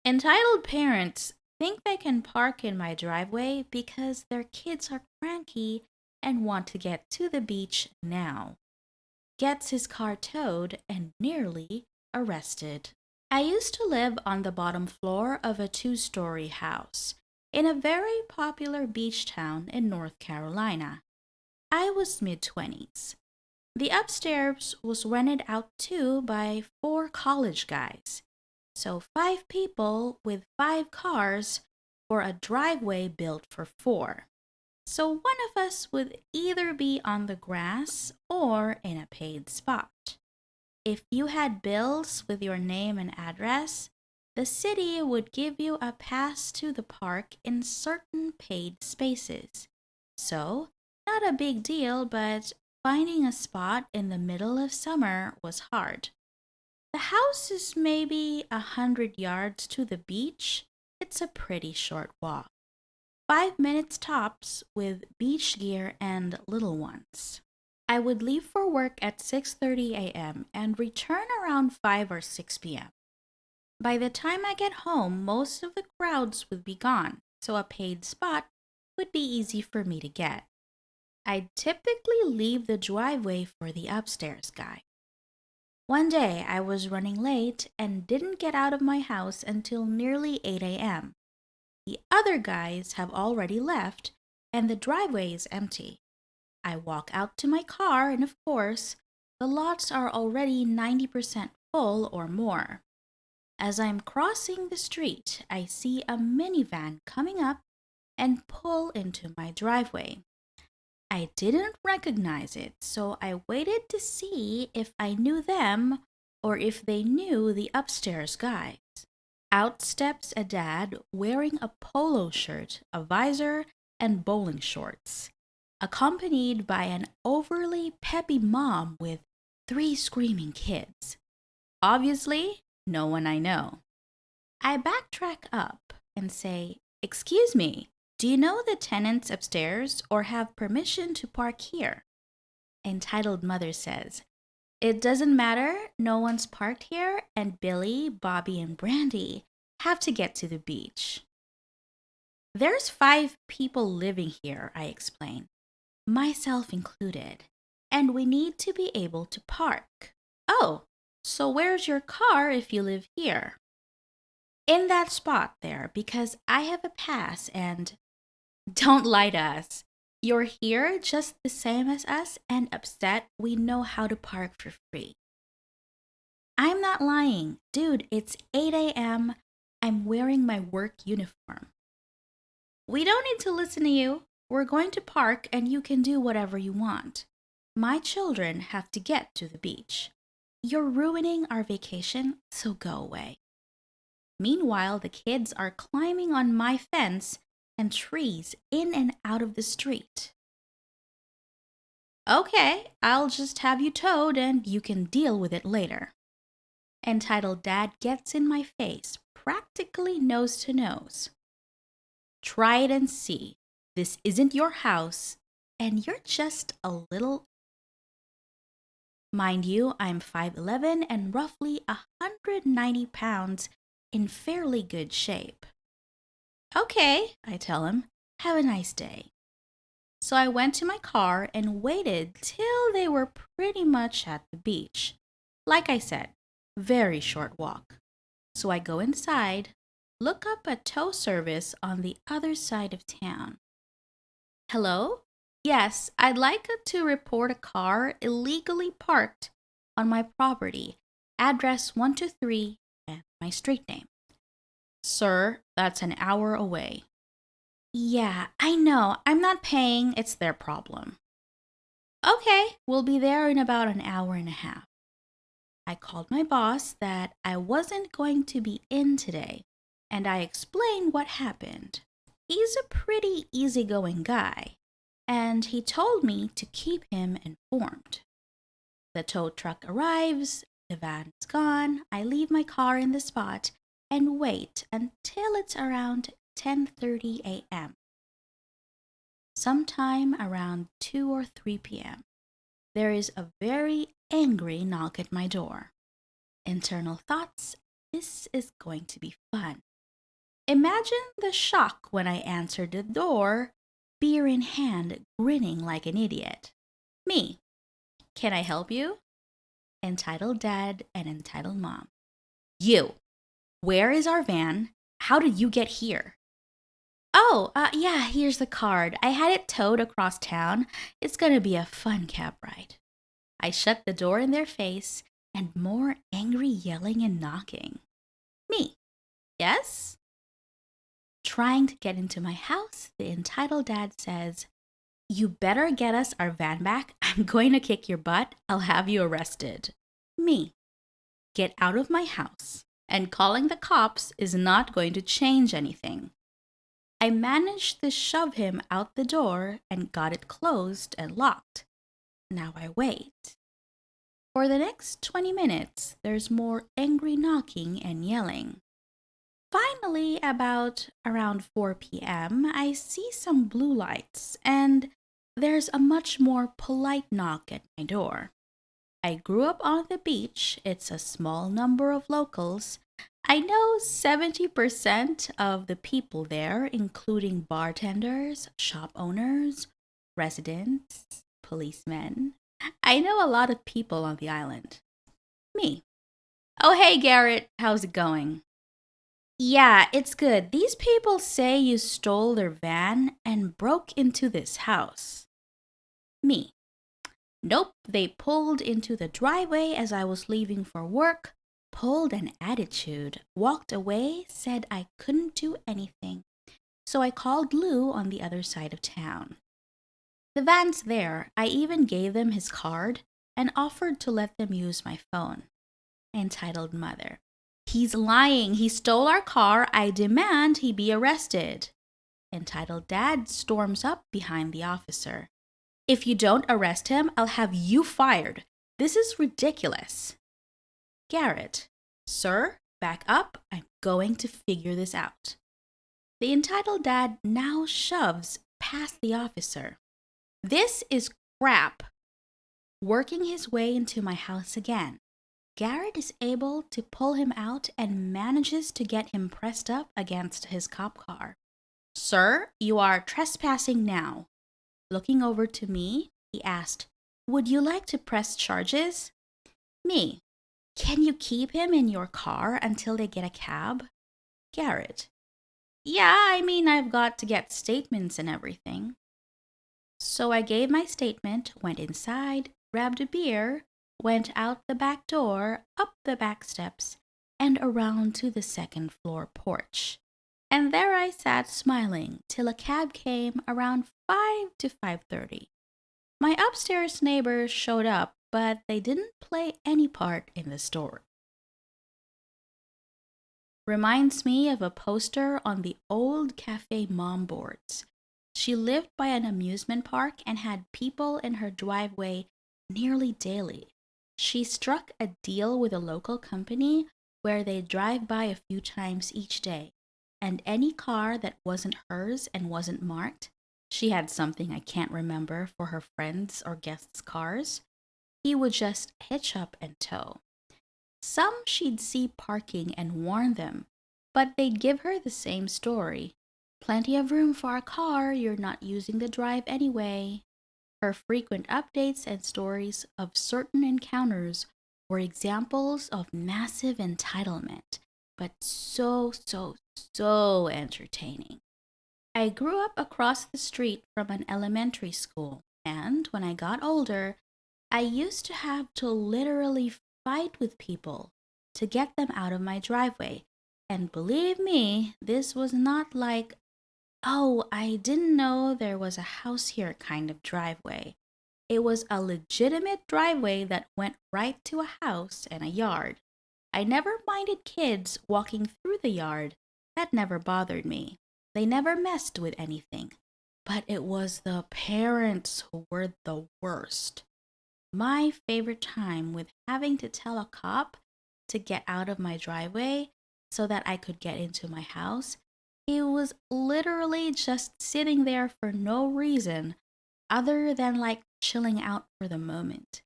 Entitled parents think they can park in my driveway because their kids are cranky and want to get to the beach now. Gets his car towed and nearly arrested. I used to live on the bottom floor of a two-story house in a very popular beach town in North Carolina. I was mid-20s. The upstairs was rented out too by 4 college guys. So 5 people with 5 cars for a driveway built for 4. So one of us would either be on the grass or in a paid spot. If you had bills with your name and address, the city would give you a pass to the park in certain paid spaces. So, not a big deal, but finding a spot in the middle of summer was hard. The house is maybe 100 yards to the beach. It's a pretty short walk. 5 minutes tops with beach gear and little ones. I would leave for work at 6:30 a.m. and return around 5 or 6 p.m. By the time I get home, most of the crowds would be gone, so a paid spot would be easy for me to get. I'd typically leave the driveway for the upstairs guy. One day I was running late and didn't get out of my house until nearly 8 a.m. The other guys have already left and the driveway is empty. I walk out to my car and of course, the lots are already 90% full or more. As I'm crossing the street, I see a minivan coming up and pull into my driveway. I didn't recognize it, so I waited to see if I knew them or if they knew the upstairs guys. Out steps a dad wearing a polo shirt, a visor, and bowling shorts, accompanied by an overly peppy mom with 3 screaming kids. Obviously, no one I know. I backtrack up and say, "Excuse me, do you know the tenants upstairs or have permission to park here?" Entitled mother says, "It doesn't matter, no one's parked here, and Billy, Bobby, and Brandy have to get to the beach." "There's 5 people living here," I explain, myself included, "and we need to be able to park." "Oh, so where's your car if you live here?" "In that spot there, because I have a pass and..." "Don't lie to us. You're here just the same as us and upset we know how to park for free." "I'm not lying. Dude, it's 8 a.m. I'm wearing my work uniform." "We don't need to listen to you. We're going to park and you can do whatever you want. My children have to get to the beach. You're ruining our vacation, so go away." Meanwhile, the kids are climbing on my fence and trees in and out of the street. "Okay, I'll just have you towed and you can deal with it later." Entitled dad gets in my face, practically nose to nose. "Try it and see. This isn't your house, and you're just a little..." Mind you, I'm 5'11" and roughly 190 pounds in fairly good shape. "Okay," I tell him, "have a nice day." So I went to my car and waited till they were pretty much at the beach. Like I said, very short walk. So I go inside, look up a tow service on the other side of town. "Hello? Yes, I'd like to report a car illegally parked on my property, address 123, and my street name." "Sir, that's an hour away." "Yeah, I know. I'm not paying. It's their problem." "Okay, we'll be there in about an hour and a half." I called my boss that I wasn't going to be in today, and I explained what happened. He's a pretty easygoing guy, and he told me to keep him informed. The tow truck arrives, the van's gone, I leave my car in the spot and wait until it's around 10:30 a.m. Sometime around 2 or 3 p.m., there is a very angry knock at my door. Internal thoughts: this is going to be fun. Imagine the shock when I answered the door, beer in hand, grinning like an idiot. Me. Can I help you? Entitled dad and entitled mom. You. Where is our van? How did you get here? Oh, yeah, here's the card. I had it towed across town. It's gonna be a fun cab ride. I shut the door in their face and more angry yelling and knocking. Me. Yes? Trying to get into my house, the entitled dad says, You better get us our van back. I'm going to kick your butt. I'll have you arrested. Me. Get out of my house. And calling the cops is not going to change anything. I managed to shove him out the door and got it closed and locked. Now I wait. For the next 20 minutes, there's more angry knocking and yelling. Finally, about around 4 p.m., I see some blue lights and there's a much more polite knock at my door. I grew up on the beach. It's a small number of locals. I know 70% of the people there, including bartenders, shop owners, residents, policemen. I know a lot of people on the island. Me. Oh, hey, Garrett. How's it going? Yeah, it's good. These people say you stole their van and broke into this house. Me. Nope, they pulled into the driveway as I was leaving for work, pulled an attitude, walked away, said I couldn't do anything. So I called Lou on the other side of town. The van's there. I even gave them his card and offered to let them use my phone. Entitled mother. He's lying. He stole our car. I demand he be arrested. Entitled dad storms up behind the officer. If you don't arrest him, I'll have you fired. This is ridiculous. Garrett. Sir, back up. I'm going to figure this out. The entitled dad now shoves past the officer. This is crap. Working his way into my house again. Garrett is able to pull him out and manages to get him pressed up against his cop car. Sir, you are trespassing now. Looking over to me, he asked, Would you like to press charges? Me. Can you keep him in your car until they get a cab? Garrett. Yeah, I've got to get statements and everything. So I gave my statement, went inside, grabbed a beer, went out the back door, up the back steps, and around to the second floor porch. And there I sat smiling till a cab came around 5 to 5:30. My upstairs neighbors showed up, but they didn't play any part in the story. Reminds me of a poster on the old Cafe Mom boards. She lived by an amusement park and had people in her driveway nearly daily. She struck a deal with a local company where they drive by a few times each day, and any car that wasn't hers and wasn't marked, she had something I can't remember for her friends' or guests' cars, he would just hitch up and tow. Some she'd see parking and warn them, but they'd give her the same story. Plenty of room for a car, you're not using the drive anyway. Her frequent updates and stories of certain encounters were examples of massive entitlement, but so entertaining. I grew up across the street from an elementary school, and when I got older, I used to have to literally fight with people to get them out of my driveway. And believe me, this was not like, oh, I didn't know there was a house here kind of driveway. It was a legitimate driveway that went right to a house and a yard. I never minded kids walking through the yard. That never bothered me. They never messed with anything. But it was the parents who were the worst. My favorite time with having to tell a cop to get out of my driveway so that I could get into my house, he was literally just sitting there for no reason other than like chilling out for the moment.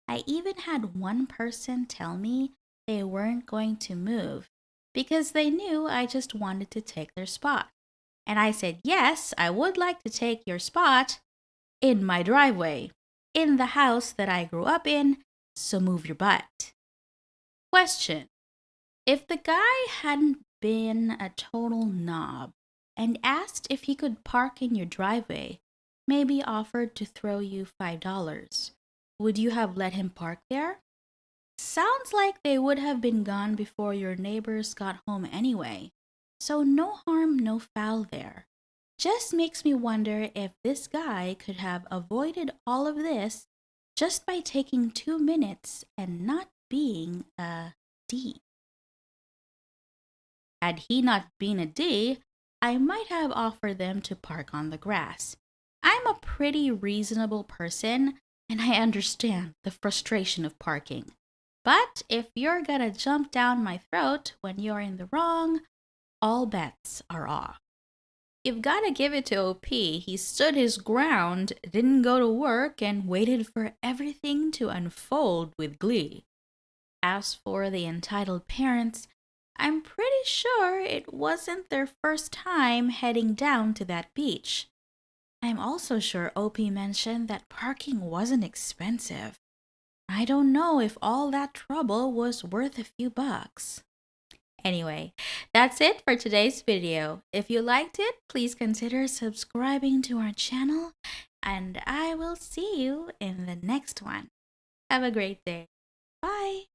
I even had one person tell me they weren't going to move because they knew I just wanted to take their spot. And I said, yes, I would like to take your spot in my driveway, in the house that I grew up in, so move your butt. Question: if the guy hadn't been a total knob and asked if he could park in your driveway, maybe offered to throw you $5, would you have let him park there? Sounds like they would have been gone before your neighbors got home anyway, so no harm, no foul there. Just makes me wonder if this guy could have avoided all of this just by taking 2 minutes and not being a D. Had he not been a D, I might have offered them to park on the grass. I'm a pretty reasonable person, and I understand the frustration of parking. But if you're gonna jump down my throat when you're in the wrong, all bets are off. You've gotta give it to OP. He stood his ground, didn't go to work, and waited for everything to unfold with glee. As for the entitled parents, I'm pretty sure it wasn't their first time heading down to that beach. I'm also sure OP mentioned that parking wasn't expensive. I don't know if all that trouble was worth a few bucks. Anyway, that's it for today's video. If you liked it, please consider subscribing to our channel, and I will see you in the next one. Have a great day. Bye!